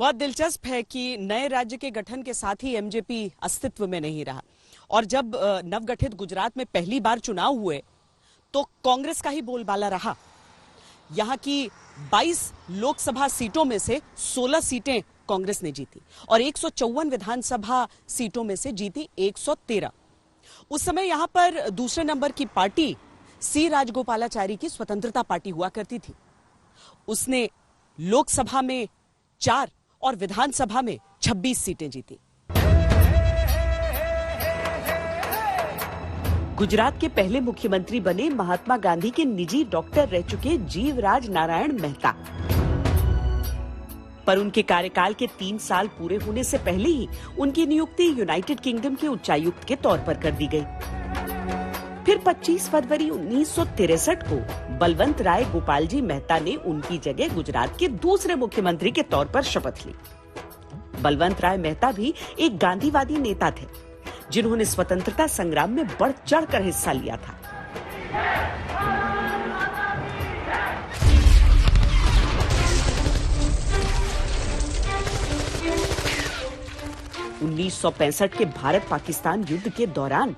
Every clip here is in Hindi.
बहुत दिलचस्प है कि नए राज्य के गठन के साथ ही एमजेपी अस्तित्व में नहीं रहा और जब नवगठित गुजरात में पहली बार चुनाव हुए तो कांग्रेस का ही बोलबाला रहा। यहां की 22 लोकसभा सीटों में से 16 सीटें कांग्रेस ने जीती और 154 विधानसभा सीटों में से जीती 113। उस समय यहां पर दूसरे नंबर की पार्टी सी राजगोपालाचारी की स्वतंत्रता पार्टी हुआ करती थी। उसने लोकसभा में 4 और विधानसभा में 26 सीटें जीती। गुजरात के पहले मुख्यमंत्री बने महात्मा गांधी के निजी डॉक्टर रह चुके जीवराज नारायण मेहता, पर उनके कार्यकाल के 3 साल पूरे होने से पहले ही उनकी नियुक्ति यूनाइटेड किंगडम के उच्चायुक्त के तौर पर कर दी गई। फिर 25 फरवरी 1963 को बलवंत राय गोपाल जी मेहता ने उनकी जगह गुजरात के दूसरे मुख्यमंत्री के तौर पर शपथ ली। बलवंत राय मेहता भी एक गांधीवादी नेता थे जिन्होंने स्वतंत्रता संग्राम में बढ़ चढ़कर हिस्सा लिया था। (1965) के भारत पाकिस्तान युद्ध के दौरान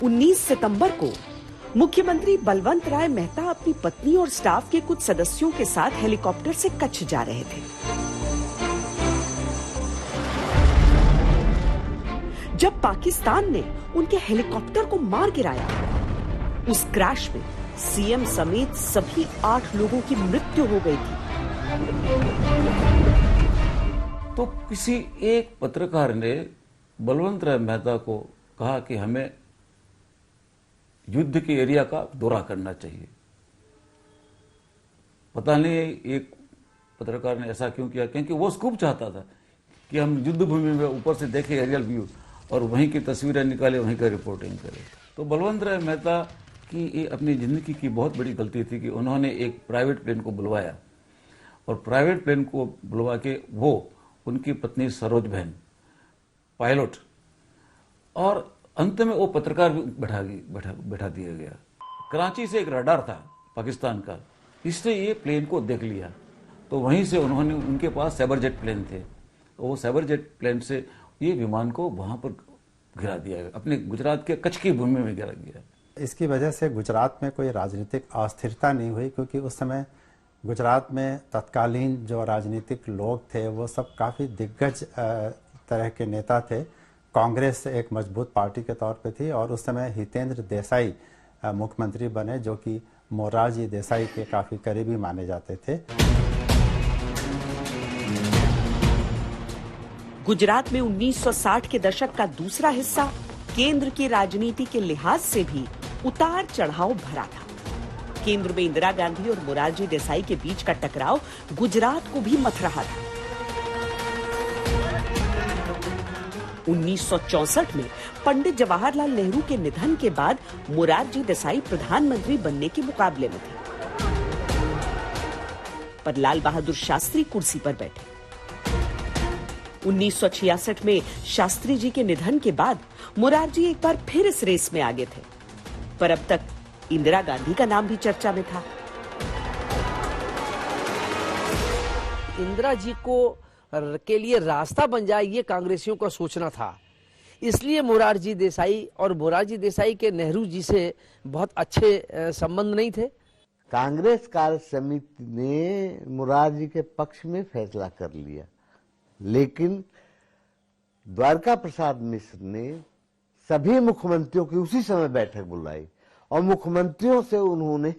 19 सितंबर को मुख्यमंत्री बलवंत राय मेहता अपनी पत्नी और स्टाफ के कुछ सदस्यों के साथ हेलीकॉप्टर से कच्छ जा रहे थे। जब पाकिस्तान ने उनके हेलीकॉप्टर को मार गिराया, उस क्रैश में सीएम समेत सभी 8 लोगों की मृत्यु हो गई थी। तो किसी एक पत्रकार ने बलवंत राय मेहता को कहा कि हमें युद्ध के एरिया का दौरा करना चाहिए। पता नहीं एक पत्रकार ने ऐसा क्यों किया, क्योंकि वो खूब चाहता था कि हम युद्ध भूमि में ऊपर से देखें एरियल व्यू और वहीं की तस्वीरें निकाले, वहीं का रिपोर्टिंग करें। तो बलवंत राय मेहता की अपनी जिंदगी की बहुत बड़ी गलती थी कि उन्होंने एक प्राइवेट प्लेन को बुलवाया और प्राइवेट प्लेन को बुलवा के वो उनकी पत्नी सरोज बहन पायलट और अंत में वो पत्रकार भी बैठा दिया गया। कराची से एक रडार था पाकिस्तान का, इसने ये प्लेन को देख लिया तो वहीं से उन्होंने, उनके पास साइबर जेट प्लेन थे, तो वो साइबर जेट प्लेन से ये विमान को वहां पर गिरा दिया गया, अपने गुजरात के कच्छ की भूमि में गिरा गया। इसकी वजह से गुजरात में कोई राजनीतिक अस्थिरता नहीं हुई, क्योंकि उस समय गुजरात में तत्कालीन जो राजनीतिक लोग थे वो सब काफ़ी दिग्गज तरह के नेता थे। कांग्रेस एक मजबूत पार्टी के तौर पे थी और उस समय हितेंद्र देसाई मुख्यमंत्री बने, जो कि मोरारजी देसाई के काफ़ी करीबी माने जाते थे। गुजरात में 1960 के दशक का दूसरा हिस्सा केंद्र की राजनीति के लिहाज से भी उतार चढ़ाव भरा था। केंद्र में इंदिरा गांधी और मोरारजी देसाई के बीच का टकराव गुजरात को भी मथ रहा था। 1964 में पंडित जवाहरलाल नेहरू के निधन के बाद मोरारजी देसाई प्रधानमंत्री बनने के मुकाबले में थे, पर लाल बहादुर शास्त्री कुर्सी पर बैठे। 1966 में शास्त्री जी के निधन के बाद मोरारजी एक बार फिर इस रेस में आगे थे, पर अब तक इंदिरा गांधी का नाम भी चर्चा में था। इंदिरा जी को के लिए रास्ता बन जाए ये कांग्रेसियों का सोचना था, इसलिए मोरारजी देसाई और मोरारजी देसाई के नेहरू जी से बहुत अच्छे संबंध नहीं थे। कांग्रेस कार्य समिति ने मोरारजी के पक्ष में फैसला कर लिया, लेकिन द्वारका प्रसाद मिश्र ने सभी मुख्यमंत्रियों की उसी समय बैठक बुलाई और मुख्यमंत्रियों से उन्होंने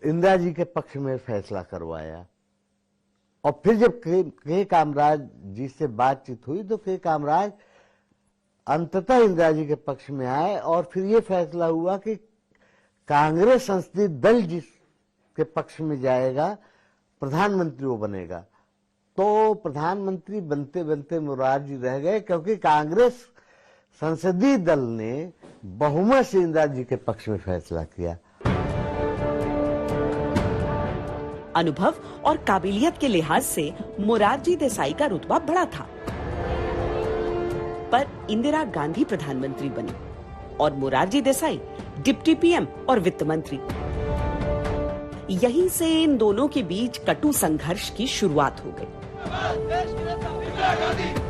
इंदिरा जी के पक्ष में फैसला करवाया। और फिर जब के कामराज जी से बातचीत हुई तो के कामराज अंततः इंदिरा जी के पक्ष में आए और फिर ये फैसला हुआ कि कांग्रेस संसदीय दल जिसके पक्ष में जाएगा प्रधानमंत्री वो बनेगा। तो प्रधानमंत्री बनते बनते मोरारजी रह गए, क्योंकि कांग्रेस संसदीय दल ने बहुमत से इंदिरा जी के पक्ष में फैसला किया। अनुभव और काबिलियत के लिहाज से मोरारजी देसाई का रुतबा बड़ा था, पर इंदिरा गांधी प्रधानमंत्री बनी और मोरारजी देसाई डिप्टी पीएम और वित्त मंत्री। यहीं से इन दोनों के बीच कटु संघर्ष की शुरुआत हो गई। देश की नेता इंदिरा गांधी